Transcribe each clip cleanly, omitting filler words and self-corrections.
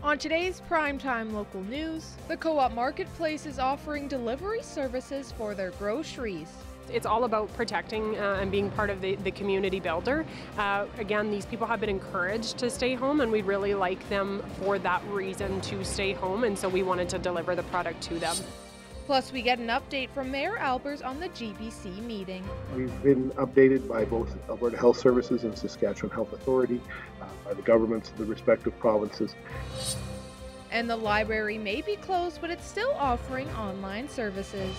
On today's primetime local news, the Co-op Marketplace is offering delivery services for their groceries. It's all about protecting and being part of the community builder. Again, these people have been encouraged to stay home, and we'd really like them for that reason to stay home, and so we wanted to deliver the product to them. Plus, we get an update from Mayor Albers on the GBC meeting. We've been updated by both Alberta Health Services and Saskatchewan Health Authority, by the governments of the respective provinces. And the library may be closed, but it's still offering online services.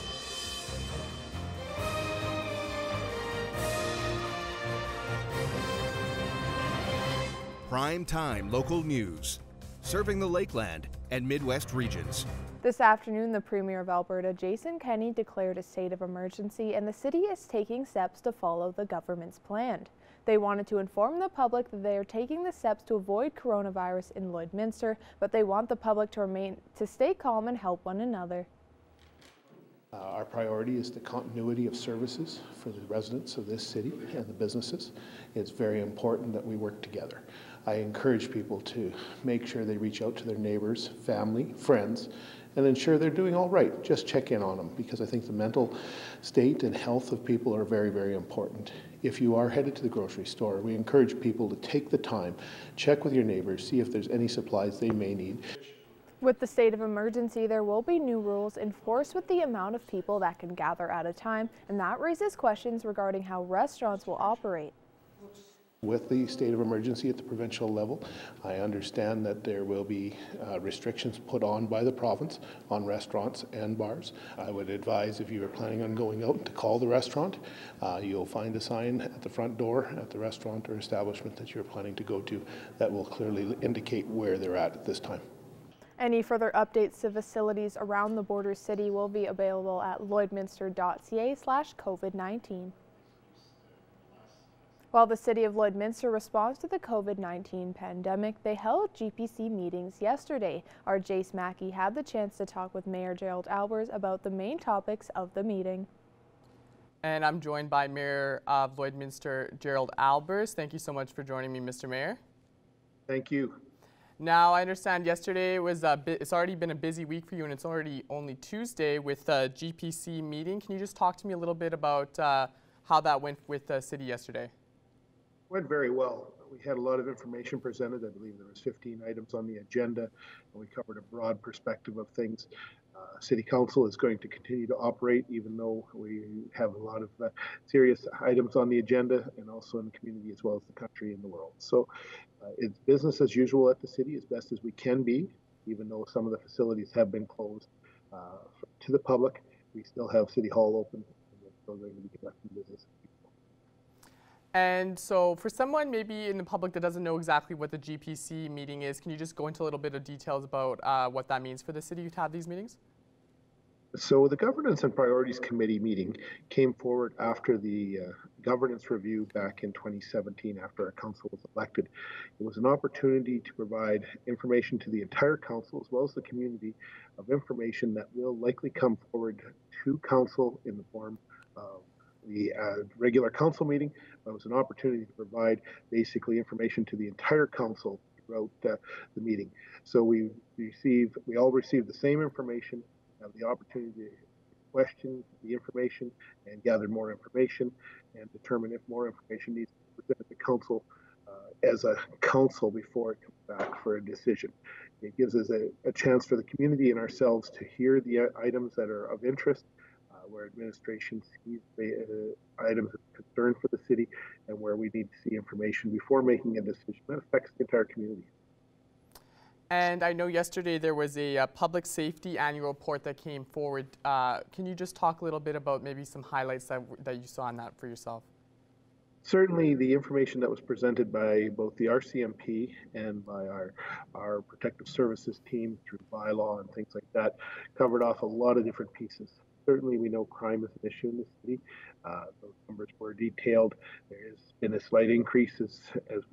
Prime time local news, serving the Lakeland and Midwest regions. This afternoon, the Premier of Alberta, Jason Kenney, declared a state of emergency, and the city is taking steps to follow the government's plan. They wanted to inform the public that they are taking the steps to avoid coronavirus in Lloydminster, but they want the public to stay calm and help one another. Our priority is the continuity of services for the residents of this city and the businesses. It's very important that we work together. I encourage people to make sure they reach out to their neighbors, family, friends, and ensure they're doing all right. Just check in on them, because I think the mental state and health of people are very, very important. If you are headed to the grocery store, we encourage people to take the time, check with your neighbors, see if there's any supplies they may need. With the state of emergency, there will be new rules enforced with the amount of people that can gather at a time, and that raises questions regarding how restaurants will operate. With the state of emergency at the provincial level, I understand that there will be restrictions put on by the province on restaurants and bars. I would advise, if you are planning on going out, to call the restaurant. You'll find a sign at the front door at the restaurant or establishment that you're planning to go to that will clearly indicate where they're at this time. Any further updates to facilities around the border city will be available at lloydminster.ca/COVID-19. While the City of Lloydminster responds to the COVID-19 pandemic, they held GPC meetings yesterday. Our Jace Mackey had the chance to talk with Mayor Gerald Albers about the main topics of the meeting. And I'm joined by Mayor of Lloydminster, Gerald Albers. Thank you so much for joining me, Mr. Mayor. Thank you. Now, I understand yesterday was it's already been a busy week for you, and it's already only Tuesday with the GPC meeting. Can you just talk to me a little bit about how that went with the city yesterday? Went very well. We had a lot of information presented. I believe there was 15 items on the agenda, and we covered a broad perspective of things. City Council is going to continue to operate, even though we have a lot of serious items on the agenda, and also in the community as well as the country and the world. So it's business as usual at the city, as best as we can be, even though some of the facilities have been closed to the public. We still have City Hall open, and we're still going to be conducting business. And so for someone maybe in the public that doesn't know exactly what the GPC meeting is, can you just go into a little bit of details about what that means for the city to have these meetings? So the Governance and Priorities Committee meeting came forward after the governance review back in 2017, after our council was elected. It was an opportunity to provide information to the entire council as well as the community of information that will likely come forward to council in the form of the regular council meeting. It was an opportunity to provide basically information to the entire council throughout the meeting. So we all received the same information, have the opportunity to question the information and gather more information and determine if more information needs to be presented to council as a council before it comes back for a decision. It gives us a chance for the community and ourselves to hear the items that are of interest, where administration sees the items of concern for the city, and where we need to see information before making a decision that affects the entire community. And I know yesterday there was a public safety annual report that came forward. Can you just talk a little bit about maybe some highlights that you saw in that for yourself? Certainly the information that was presented by both the RCMP and by our protective services team through bylaw and things like that covered off a lot of different pieces. Certainly we know crime is an issue in the city. Those numbers were detailed. There has been a slight increase as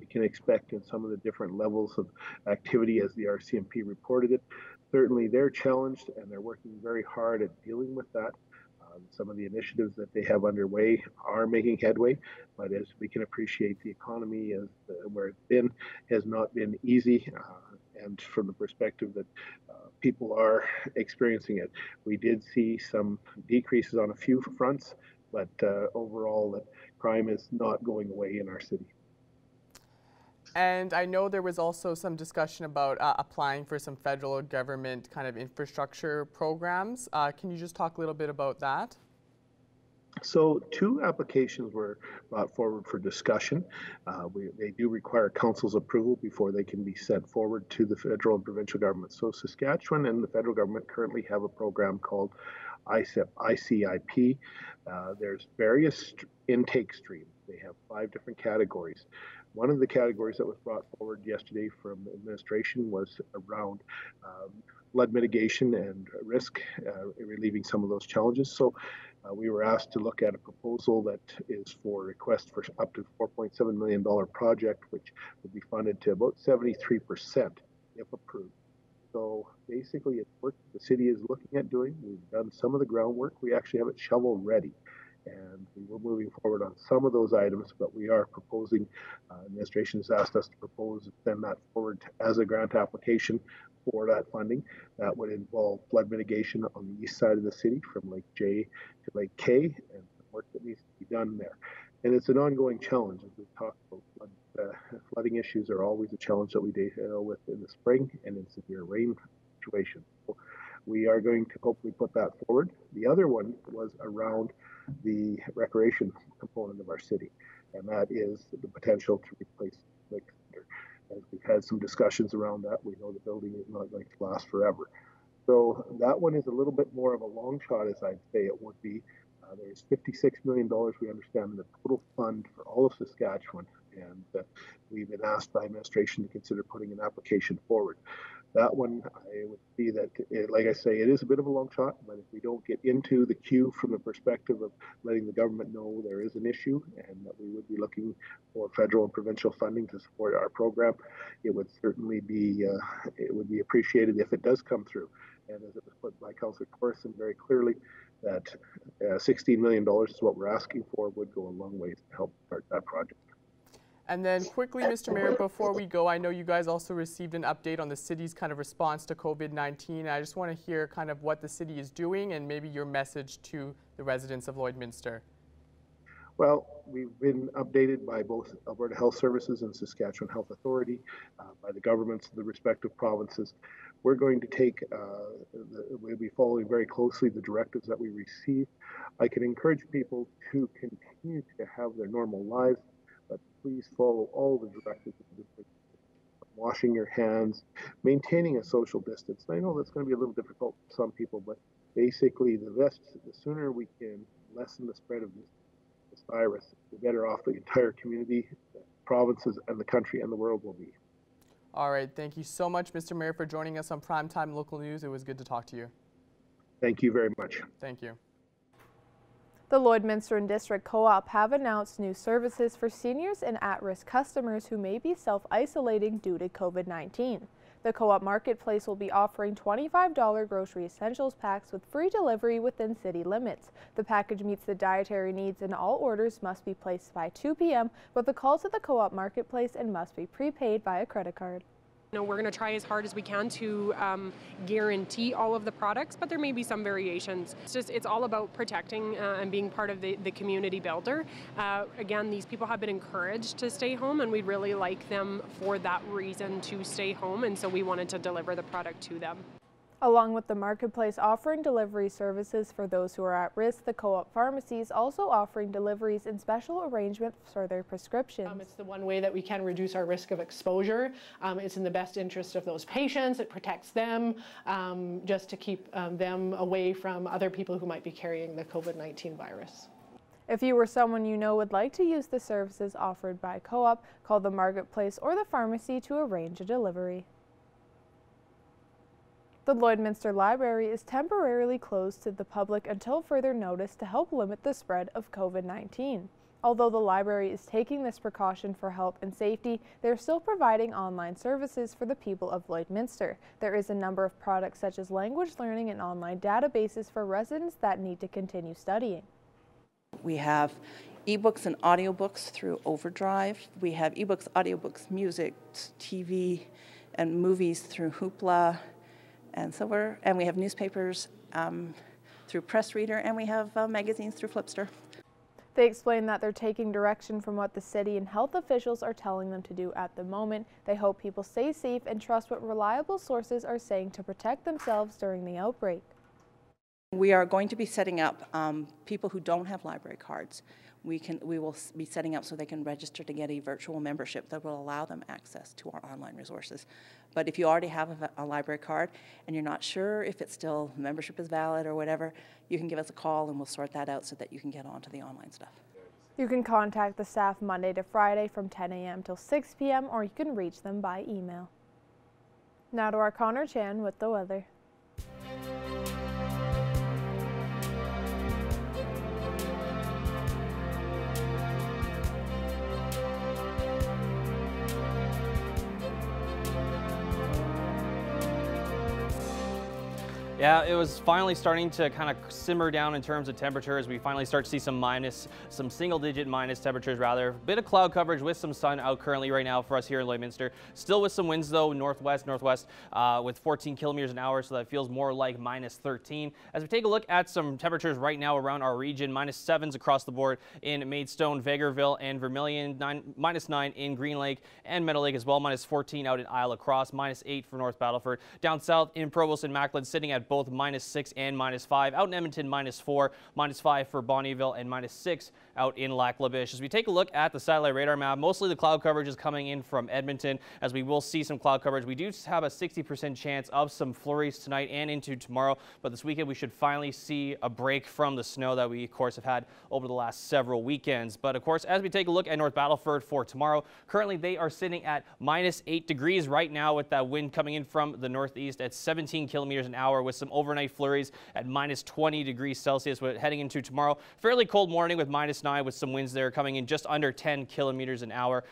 we can expect in some of the different levels of activity as the RCMP reported it. Certainly they're challenged and they're working very hard at dealing with that. Some of the initiatives that they have underway are making headway, but as we can appreciate, the economy where it's been has not been easy, and and from the perspective that people are experiencing it. We did see some decreases on a few fronts, but overall that crime is not going away in our city. And I know there was also some discussion about applying for some federal government kind of infrastructure programs. Can you just talk a little bit about that? So 2 applications were brought forward for discussion. They do require council's approval before they can be sent forward to the federal and provincial government. So Saskatchewan and the federal government currently have a program called ICIP. There's various intake streams. They have 5 different categories. One of the categories that was brought forward yesterday from the administration was around flood mitigation and risk, relieving some of those challenges. So we were asked to look at a proposal that is for request for up to $4.7 million project, which would be funded to about 73% if approved. So basically it's work the city is looking at doing. We've done some of the groundwork. We actually have it shovel ready. And we were moving forward on some of those items, but we are proposing, administration has asked us to propose and send that forward as a grant application for that funding. That would involve flood mitigation on the east side of the city from Lake J to Lake K, and the work that needs to be done there. And it's an ongoing challenge. As we've talked about, flooding issues are always a challenge that we deal with in the spring and in severe rain situations. So we are going to hopefully put that forward. The other one was around the recreation component of our city, and that is the potential to replace Lake Center. As we've had some discussions around that, we know the building is not going to last forever. So that one is a little bit more of a long shot, as I'd say it would be. There's $56 million, we understand, in the total fund for all of Saskatchewan, and we've been asked by administration to consider putting an application forward. That one, I would see that, like I say, it is a bit of a long shot, but if we don't get into the queue from the perspective of letting the government know there is an issue and that we would be looking for federal and provincial funding to support our program, it would certainly be appreciated if it does come through. And as it was put by Councillor Corson very clearly, that $16 million is what we're asking for, would go a long way to help start that project. And then quickly, Mr. Mayor, before we go, I know you guys also received an update on the city's kind of response to COVID-19. I just want to hear kind of what the city is doing and maybe your message to the residents of Lloydminster. Well, we've been updated by both Alberta Health Services and Saskatchewan Health Authority, by the governments of the respective provinces. We're going to take, we'll be following very closely the directives that we receive. I can encourage people to continue to have their normal lives, but please follow all the directives. Washing your hands, maintaining a social distance. I know that's going to be a little difficult for some people, but basically the sooner we can lessen the spread of this virus, the better off the entire community, the provinces, and the country and the world will be. All right. Thank you so much, Mr. Mayor, for joining us on Primetime Local News. It was good to talk to you. Thank you very much. Thank you. The Lloydminster and District Co-op have announced new services for seniors and at-risk customers who may be self-isolating due to COVID-19. The Co-op Marketplace will be offering $25 grocery essentials packs with free delivery within city limits. The package meets the dietary needs and all orders must be placed by 2 p.m. with a call to the Co-op Marketplace and must be prepaid via credit card. We're going to try as hard as we can to guarantee all of the products, but there may be some variations. It's all about protecting and being part of the community builder. Again, these people have been encouraged to stay home, and we'd really like them for that reason to stay home, and so we wanted to deliver the product to them. Along with the marketplace offering delivery services for those who are at risk, the Co-op pharmacy is also offering deliveries in special arrangements for their prescriptions. It's the one way that we can reduce our risk of exposure. It's in the best interest of those patients. It protects them just to keep them away from other people who might be carrying the COVID-19 virus. If you or someone you know would like to use the services offered by Co-op, call the marketplace or the pharmacy to arrange a delivery. The Lloydminster Library is temporarily closed to the public until further notice to help limit the spread of COVID-19. Although the library is taking this precaution for health and safety, they're still providing online services for the people of Lloydminster. There is a number of products such as language learning and online databases for residents that need to continue studying. We have ebooks and audiobooks through Overdrive. We have ebooks, audiobooks, music, TV, and movies through Hoopla, and so we have newspapers through Press Reader, and we have magazines through Flipster. They explain that they're taking direction from what the city and health officials are telling them to do at the moment. They hope people stay safe and trust what reliable sources are saying to protect themselves during the outbreak. We are going to be setting up people who don't have library cards. We will be setting up so they can register to get a virtual membership that will allow them access to our online resources. But if you already have a library card and you're not sure if it's still membership is valid or whatever, you can give us a call and we'll sort that out so that you can get onto the online stuff. You can contact the staff Monday to Friday from 10 a.m. till 6 p.m. or you can reach them by email. Now to our Connor Chan with the weather. Yeah, it was finally starting to kind of simmer down in terms of temperatures. We finally start to see some single-digit minus temperatures rather. A bit of cloud coverage with some sun out currently right now for us here in Lloydminster. Still with some winds though, northwest with 14 kilometers an hour, so that feels more like minus 13. As we take a look at some temperatures right now around our region, minus 7s across the board in Maidstone, Vegreville, and Vermilion, minus 9 in Green Lake and Meadow Lake as well, minus 14 out in Isle La Crosse, minus 8 for North Battleford. Down south in Provost and Macklin sitting at both minus 6 and minus 5. Out in Edmonton, minus 4, minus 5 for Bonnyville, and minus 6 out in Lac La Biche. As we take a look at the satellite radar map, mostly the cloud coverage is coming in from Edmonton, as we will see some cloud coverage. We do have a 60% chance of some flurries tonight and into tomorrow, but this weekend we should finally see a break from the snow that we, of course, have had over the last several weekends. But, of course, as we take a look at North Battleford for tomorrow, currently they are sitting at minus 8 degrees right now with that wind coming in from the northeast at 17 kilometers an hour with some overnight flurries at minus 20 degrees Celsius. We're heading into tomorrow. Fairly cold morning with minus 9 with some winds there coming in just under 10 kilometers an hour.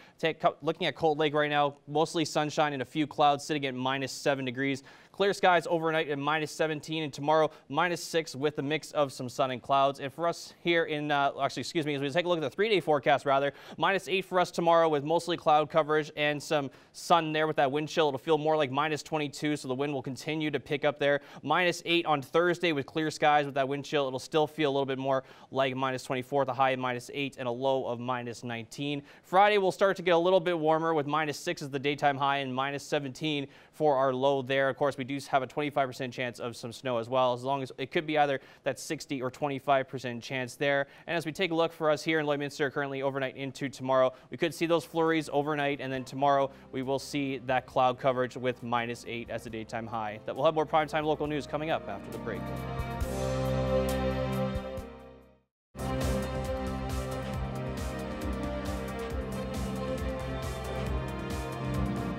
Looking at Cold Lake right now, mostly sunshine and a few clouds sitting at minus 7 degrees. Clear skies overnight at minus 17, and tomorrow minus 6 with a mix of some sun and clouds. And for us here in, as we take a look at the 3-day forecast rather, minus 8 for us tomorrow with mostly cloud coverage and some sun there with that wind chill. It'll feel more like minus 22, so the wind will continue to pick up there. Minus 8 on Thursday with clear skies with that wind chill. It'll still feel a little bit more like minus 24, the high of minus 8 and a low of minus 19. Friday will start to get a little bit warmer with minus 6 as the daytime high and minus 17 for our low there. Of course, we do have a 25% chance of some snow as well, as long as it could be either that 60 or 25% chance there. And as we take a look for us here in Lloydminster currently overnight into tomorrow, we could see those flurries overnight, and then tomorrow we will see that cloud coverage with minus 8 as the daytime high. That we'll have more primetime local news coming up after the break.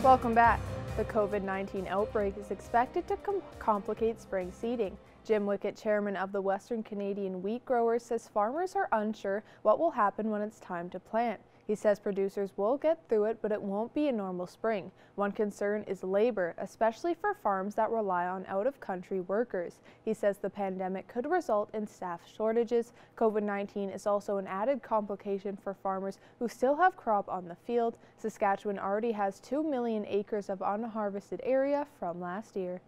Welcome back. The COVID-19 outbreak is expected to complicate spring seeding. Jim Wickett, chairman of the Western Canadian Wheat Growers, says farmers are unsure what will happen when it's time to plant. He says producers will get through it, but it won't be a normal spring. One concern is labor, especially for farms that rely on out-of-country workers. He says the pandemic could result in staff shortages. COVID-19 is also an added complication for farmers who still have crop on the field. Saskatchewan already has 2 million acres of unharvested area from last year.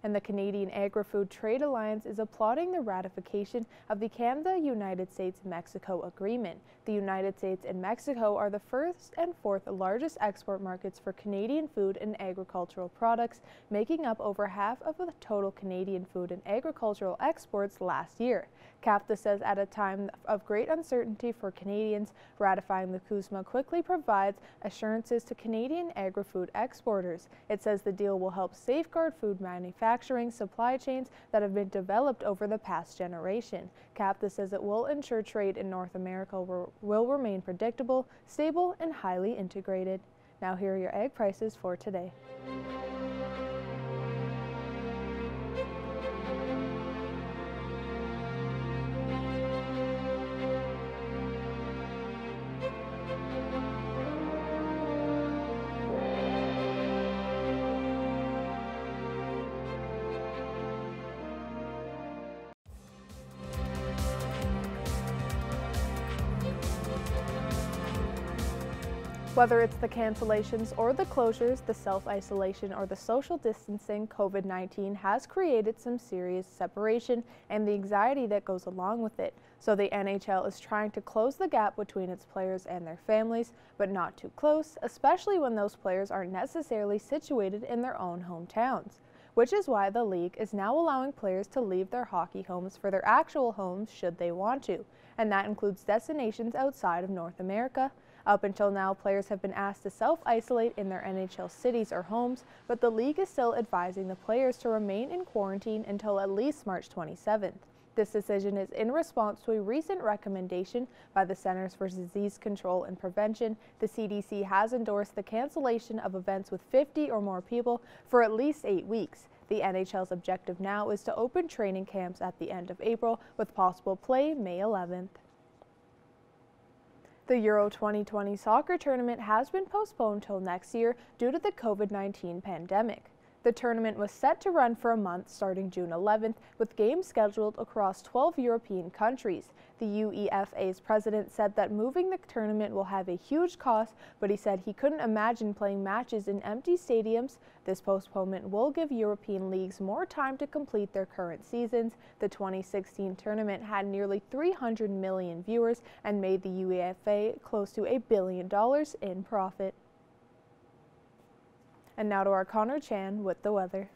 And the Canadian Agri-Food Trade Alliance is applauding the ratification of the Canada-United States-Mexico Agreement. The United States and Mexico are the first and fourth largest export markets for Canadian food and agricultural products, making up over half of the total Canadian food and agricultural exports last year. CAFTA says at a time of great uncertainty for Canadians, ratifying the CUSMA quickly provides assurances to Canadian agri-food exporters. It says the deal will help safeguard food manufacturing supply chains that have been developed over the past generation. CAFTA says it will ensure trade in North America will remain predictable, stable, and highly integrated. Now here are your egg prices for today. Whether it's the cancellations or the closures, the self-isolation or the social distancing, COVID-19 has created some serious separation and the anxiety that goes along with it. So the NHL is trying to close the gap between its players and their families, but not too close, especially when those players aren't necessarily situated in their own hometowns. Which is why the league is now allowing players to leave their hockey homes for their actual homes should they want to, and that includes destinations outside of North America. Up until now, players have been asked to self-isolate in their NHL cities or homes, but the league is still advising the players to remain in quarantine until at least March 27th. This decision is in response to a recent recommendation by the Centers for Disease Control and Prevention. The CDC has endorsed the cancellation of events with 50 or more people for at least 8 weeks. The NHL's objective now is to open training camps at the end of April, with possible play May 11th. The Euro 2020 soccer tournament has been postponed till next year due to the COVID-19 pandemic. The tournament was set to run for a month starting June 11th, with games scheduled across 12 European countries. The UEFA's president said that moving the tournament will have a huge cost, but he said he couldn't imagine playing matches in empty stadiums. This postponement will give European leagues more time to complete their current seasons. The 2016 tournament had nearly 300 million viewers and made the UEFA close to $1 billion in profit. And now to our Connor Chan with the weather.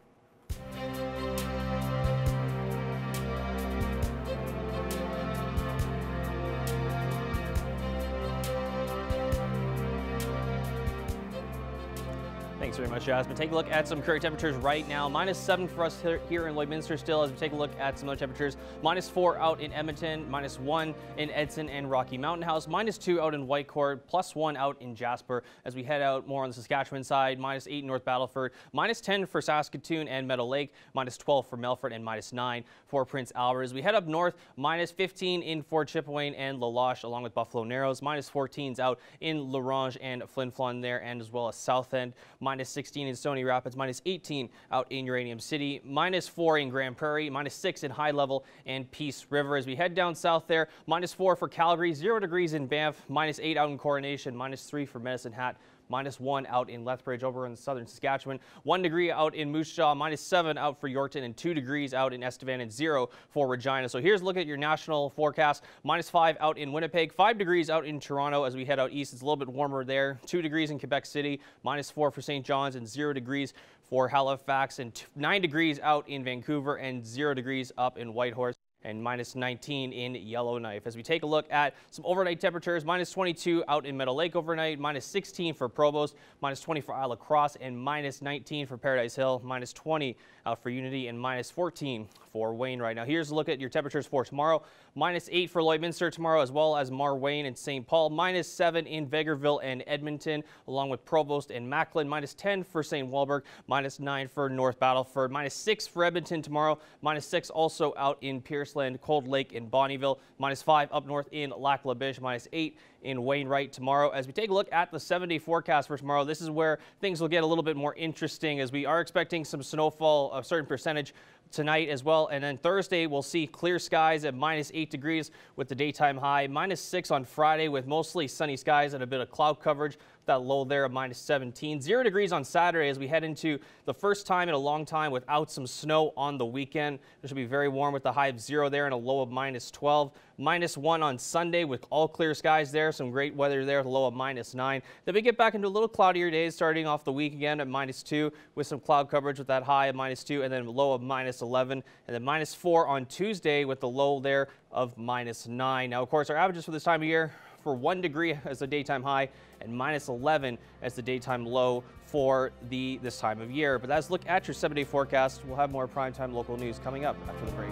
Thanks very much, Jasmine. Take a look at some current temperatures right now. -7 for us here in Lloydminster still, as we take a look at some other temperatures. -4 out in Edmonton, -1 in Edson and Rocky Mountain House, -2 out in Whitecourt, +1 out in Jasper. As we head out more on the Saskatchewan side, -8 in North Battleford, -10 for Saskatoon and Meadow Lake, -12 for Melfort, and -9 for Prince Albert. As we head up north, -15 in Fort Chipewyan and La Loche, along with Buffalo Narrows, -14s out in La Ronge and Flin Flon there, and as well as South End, -16 in Stony Rapids, -18 out in Uranium City, -4 in Grand Prairie, -6 in High Level and Peace River. As we head down south there, -4 for Calgary, 0 degrees in Banff, -8 out in Coronation, -3 for Medicine Hat, -1 out in Lethbridge over in southern Saskatchewan, 1 degree out in Moose Jaw, -7 out for Yorkton, and 2 degrees out in Estevan, and 0 for Regina. So here's a look at your national forecast. -5 out in Winnipeg, 5 degrees out in Toronto. As we head out east, it's a little bit warmer there, 2 degrees in Quebec City, -4 for St. John's, and 0 degrees for Halifax, and 9 degrees out in Vancouver, and 0 degrees up in Whitehorse, and -19 in Yellowknife. As we take a look at some overnight temperatures, -22 out in Meadow Lake overnight, -16 for Provost, -20 for Isle of Cross, and -19 for Paradise Hill, -20 out for Unity, and -14 for Wainwright. Now here's a look at your temperatures for tomorrow. -8 for Lloydminster tomorrow, as well as Marwayne and St. Paul, -7 in Vegreville and Edmonton, along with Provost and Macklin, -10 for St. Walburg, -9 for North Battleford, -6 for Edmonton tomorrow, -6 also out in Pierceland, Cold Lake, and Bonnyville, -5 up north in Lac La Biche, -8 in Wainwright tomorrow. As we take a look at the 7-day forecast for tomorrow, this is where things will get a little bit more interesting, as we are expecting some snowfall, a certain percentage tonight as well. And then Thursday, we'll see clear skies at -8 degrees with the daytime high, -6 on Friday with mostly sunny skies and a bit of cloud coverage. That low there of -17. 0 degrees on Saturday as we head into the first time in a long time without some snow on the weekend. It should be very warm with the high of 0 there and a low of -12. -1 on Sunday with all clear skies there. Some great weather there with a low of -9. Then we get back into a little cloudier days starting off the week again at -2 with some cloud coverage with that high of -2 and then a low of -11. And then -4 on Tuesday with the low there of -9. Now, of course, our averages for this time of year for 1 degree as the daytime high and -11 as the daytime low for this time of year. But let's look at your 7-day forecast. We'll have more primetime local news coming up after the break.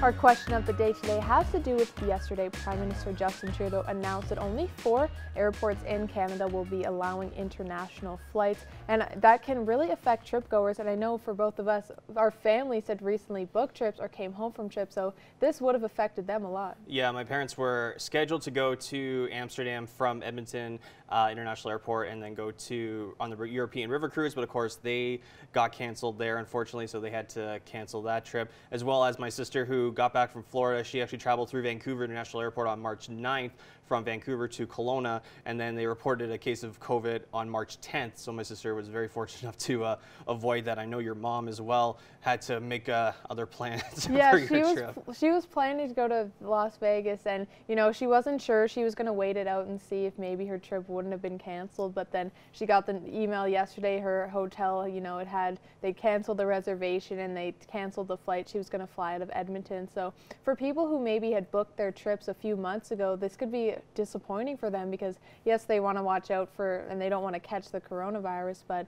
Our question of the day today has to do with yesterday. Prime Minister Justin Trudeau announced that only 4 airports in Canada will be allowing international flights, and that can really affect trip goers. And I know for both of us, our families had recently booked trips or came home from trips, so this would have affected them a lot. Yeah, my parents were scheduled to go to Amsterdam from Edmonton International Airport and then go on the European River Cruise, but of course they got canceled there, unfortunately, so they had to cancel that trip, as well as my sister who got back from Florida. She actually traveled through Vancouver International Airport on March 9th from Vancouver to Kelowna, and then they reported a case of COVID on March 10th, so my sister was very fortunate enough to avoid that. I know your mom as well had to make other plans for your trip. She was planning to go to Las Vegas, and you know, she wasn't sure. She was going to wait it out and see if maybe her trip wouldn't have been canceled, but then she got the email yesterday. Her hotel, you know, they canceled the reservation and they canceled the flight. She was going to fly out of Edmonton. So for people who maybe had booked their trips a few months ago, this could be disappointing for them, because yes, they want to watch out for, and they don't want to catch the coronavirus, but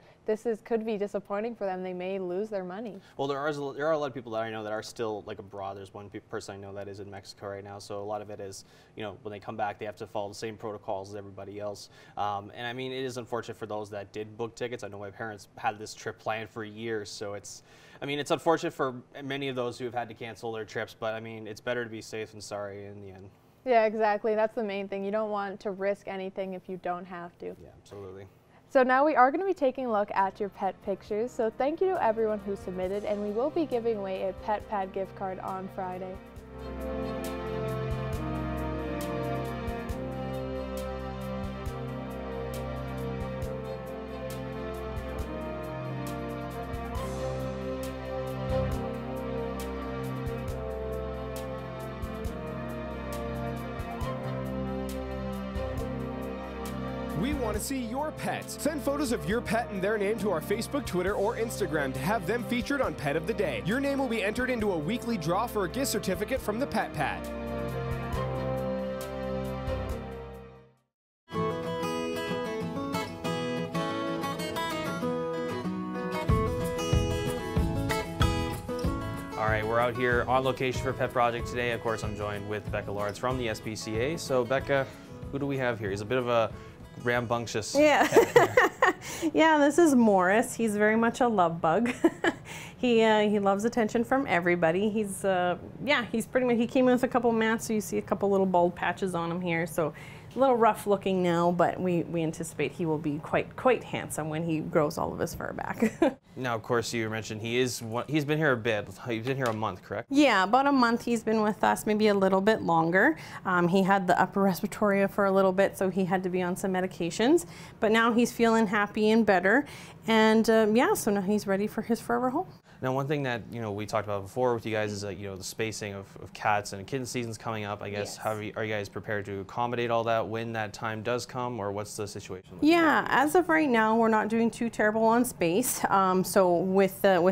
could be disappointing for them. They may lose their money. Well, there are a lot of people that I know that are still like abroad. There's one person I know that is in Mexico right now, so a lot of it is, you know, when they come back, they have to follow the same protocols as everybody else. And I mean, it is unfortunate for those that did book tickets. I know my parents had this trip planned for years, so it's unfortunate for many of those who have had to cancel their trips, but I mean, it's better to be safe than sorry in the end. Yeah, exactly. That's the main thing. You don't want to risk anything if you don't have to. Yeah, absolutely. So now we are going to be taking a look at your pet pictures. So thank you to everyone who submitted, and we will be giving away a Pet Pad gift card on Friday. We want to see your pet. Send photos of your pet and their name to our Facebook, Twitter, or Instagram to have them featured on Pet of the Day. Your name will be entered into a weekly draw for a gift certificate from the Pet Pad. All right, we're out here on location for Pet Project today. Of course, I'm joined with Becca Lawrence from the SPCA. So Becca, who do we have here? He's a bit of a rambunctious. Yeah. Yeah, this is Morris. He's very much a love bug. He loves attention from everybody. He's pretty much, he came in with a couple mats, so you see a couple little bald patches on him here. So a little rough looking now, but we anticipate he will be quite handsome when he grows all of his fur back. Now, of course, you mentioned he's been here a bit. He's been here a month, correct? Yeah, about a month he's been with us, maybe a little bit longer. He had the upper respiratory for a little bit, so he had to be on some medications. But now he's feeling happy and better, and yeah, so now he's ready for his forever home. Now, one thing that we talked about before with you guys is the spacing of cats, and kitten season's coming up. I guess Yes. are you guys prepared to accommodate all that when that time does come, or what's the situation? Yeah, as of right now, we're not doing too terrible on space. So with that,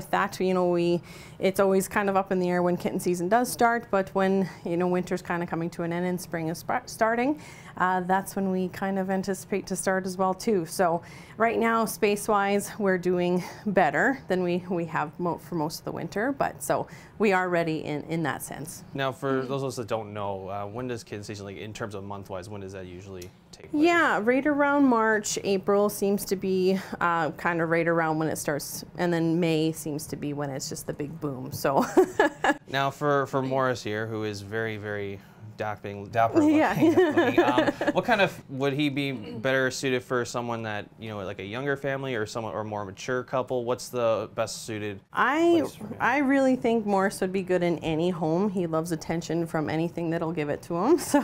it's always kind of up in the air when kitten season does start. But when winter's kind of coming to an end and spring is starting, that's when we kind of anticipate to start as well too. So right now, space-wise, we're doing better than we have for most of the winter. But so we are ready in that sense. Now, for those of us that don't know, when does kitten season, like in terms of month-wise, when does that usually take place? Yeah, right around March. April seems to be kind of right around when it starts, and then May seems to be when it's just the big boom. So now for Morris here, who is very, very dapper yeah. looking, what kind of, would he be better suited for someone that, like a younger family or someone, or more mature couple? What's the best suited place for him? I really think Morris would be good in any home. He loves attention from anything that'll give it to him. So,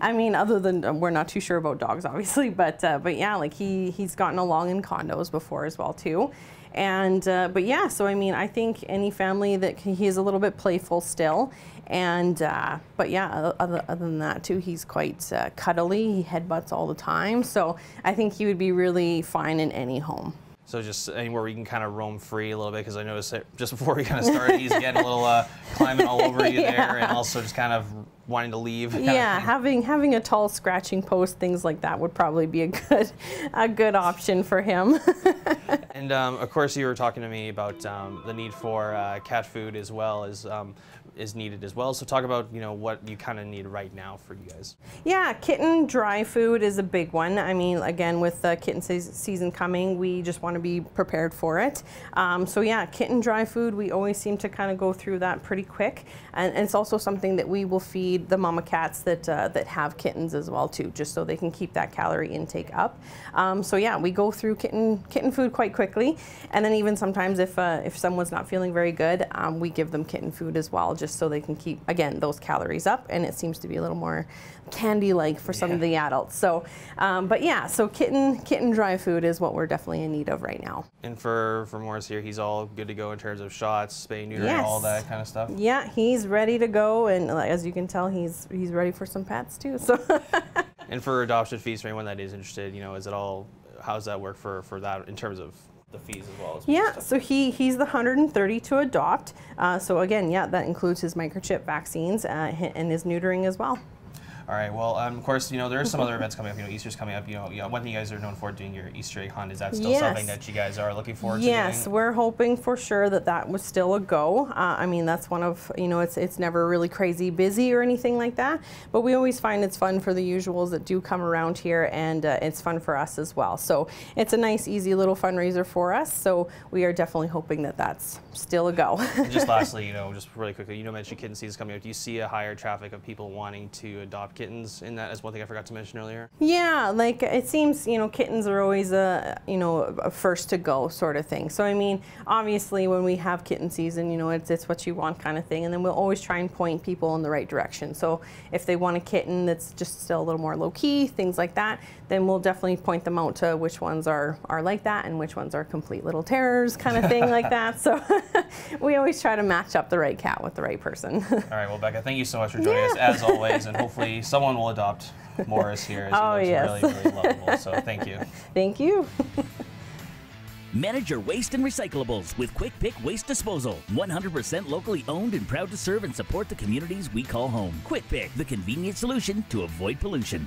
I mean, other than, we're not too sure about dogs, obviously, but yeah, like he's gotten along in condos before as well too. And but yeah, so I mean, I think any family that he's a little bit playful still, and but yeah, other than that too, he's quite cuddly. He headbutts all the time, so I think he would be really fine in any home. So just anywhere where you can kind of roam free a little bit, because I noticed that just before we kind of started, he's getting a little climbing all over you there, and also just kind of wanting to leave. Yeah, having a tall scratching post, things like that would probably be a good option for him. And of course, you were talking to me about the need for cat food as well as is needed as well. So talk about, you know, what you kind of need right now for you guys. Yeah, kitten dry food is a big one. I mean, again, with the kitten season coming, we just want to be prepared for it. So yeah, kitten dry food, we always seem to kind of go through that pretty quick. And it's also something that we will feed the mama cats that that have kittens as well too, just so they can keep that calorie intake up. So yeah, we go through kitten food quite quickly. And then even sometimes if someone's not feeling very good, we give them kitten food as well, just so they can keep, again, those calories up, and it seems to be a little more candy-like for some of the adults. So, but yeah, so kitten dry food is what we're definitely in need of right now. And for Morris here, he's all good to go in terms of shots, spay, neutering, all that kind of stuff? Yeah, he's ready to go, and as you can tell, he's ready for some pets too. So. And for adoption fees, for anyone that is interested, you know, is it all, how does that work for that in terms of the fees as well? Yeah, so he's the $130 to adopt. So again, yeah, that includes his microchip vaccines and his neutering as well. All right. Well, of course, you know, there are some other events coming up. You know, Easter's coming up. You know, one thing you guys are known for doing your Easter egg hunt. Is that still something that you guys are looking forward to doing? Yes, we're hoping for sure that was still a go. I mean, that's one of, you know, it's never really crazy busy or anything like that, but we always find it's fun for the usuals that do come around here, and it's fun for us as well. So it's a nice, easy little fundraiser for us. So we are definitely hoping that that's still a go. And just lastly, you know, just really quickly, you know, mentioned kitten season coming up. Do you see a higher traffic of people wanting to adopt kittens in that, as one thing I forgot to mention earlier? Yeah, like it seems, you know, kittens are always you know, a first to go sort of thing. So I mean, obviously when we have kitten season, you know, it's what you want kind of thing, and then we'll always try and point people in the right direction. So if they want a kitten that's just still a little more low key, things like that, then we'll definitely point them out to which ones are like that and which ones are complete little terrors kind of thing like that. So we always try to match up the right cat with the right person. All right, well, Becca, thank you so much for joining us as always, and hopefully someone will adopt Morris here, as he looks really, really lovable. So thank you. Thank you. Manage your waste and recyclables with Quick Pick Waste Disposal. 100% locally owned and proud to serve and support the communities we call home. Quick Pick, the convenient solution to avoid pollution.